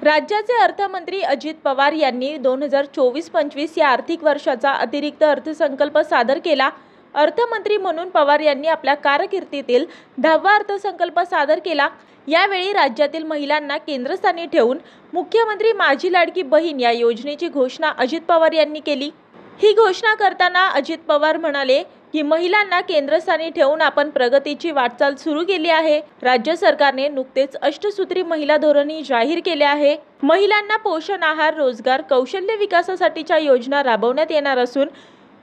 राज्याचे अर्थमंत्री अजित पवार यांनी 2024-25 या आर्थिक वर्षाचा अतिरिक्त अर्थसंकल्प सादर केला। अर्थमंत्री म्हणून पवार यांनी आपल्या कारकिर्दीतील 10वा अर्थसंकल्प सादर केला। यावेळी राज्यातील महिलांना केंद्रस्थानी ठेवून मुख्यमंत्री माझी लाडकी बहीण या योजनेची घोषणा अजित पवार यांनी केली। ही घोषणा करताना अजित पवार म्हणाले की महिलांना केंद्रस्थानी ठेवून आपण प्रगतीची वाटचाल सुरू केली आहे। राज्य सरकारने नुकतेच अष्टसूत्री महिला धोरण जाहीर केले आहे। महिलांना पोषण आहार, रोजगार, कौशल्य विकासासाठीच्या योजना राबवण्यात येणार असून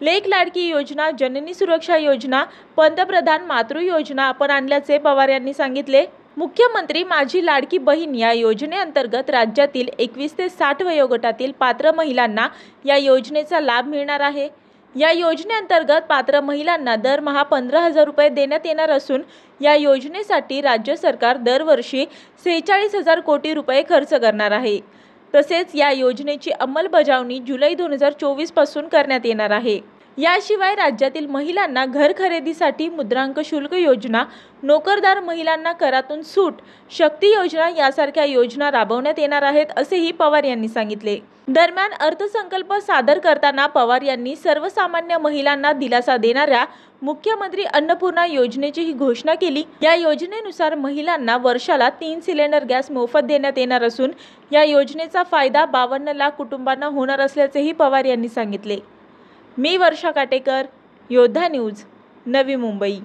लेक लाडकी योजना, जननी सुरक्षा योजना, पंतप्रधान मातृ योजना आपण आणल्याचे पवार यांनी सांगितले। मुख्यमंत्री माझी लाडकी बहीण या योजनेअंतर्गत राज्यातील 21 ते 60 वयोगटातील पात्र महिलांना या योजनेचा लाभ मिळणार आहे। या योजनेअंतर्गत पात्र महिलांना दरमहा 15,000 रुपये देण्यात येणार असून या योजनेसाठी राज्य सरकार दरवर्षी 46,000 कोटी रुपये खर्च करणार आहे। तसेच या योजनेची अंमलबजावणी जुलै 2024 पासून करण्यात येणार आहे। याशिवाय राज्यातील महिलांना घर खरेदीसाठी मुद्रांक शुल्क योजना, नोकरदार महिलांना करातून सूट, शक्ती योजना यासारख्या योजना राबवण्यात येणार आहेत असेही पवार यांनी सांगितले। दरम्यान अर्थसंकल्प सादर करताना पवार यांनी सर्वसामान्य महिलांना दिलासा देणाऱ्या मुख्यमंत्री अन्नपूर्णा योजनेची घोषणा केली। या योजनेनुसार महिलांना वर्षाला 3 सिलेंडर गॅस मोफत देण्यात येणार असून या योजनेचा फायदा 52 लाख कुटुंबांना होणार असल्याचेही पवार यांनी सांगितले। मी वर्षा काटेकर, योद्धा न्यूज, नवी मुंबई।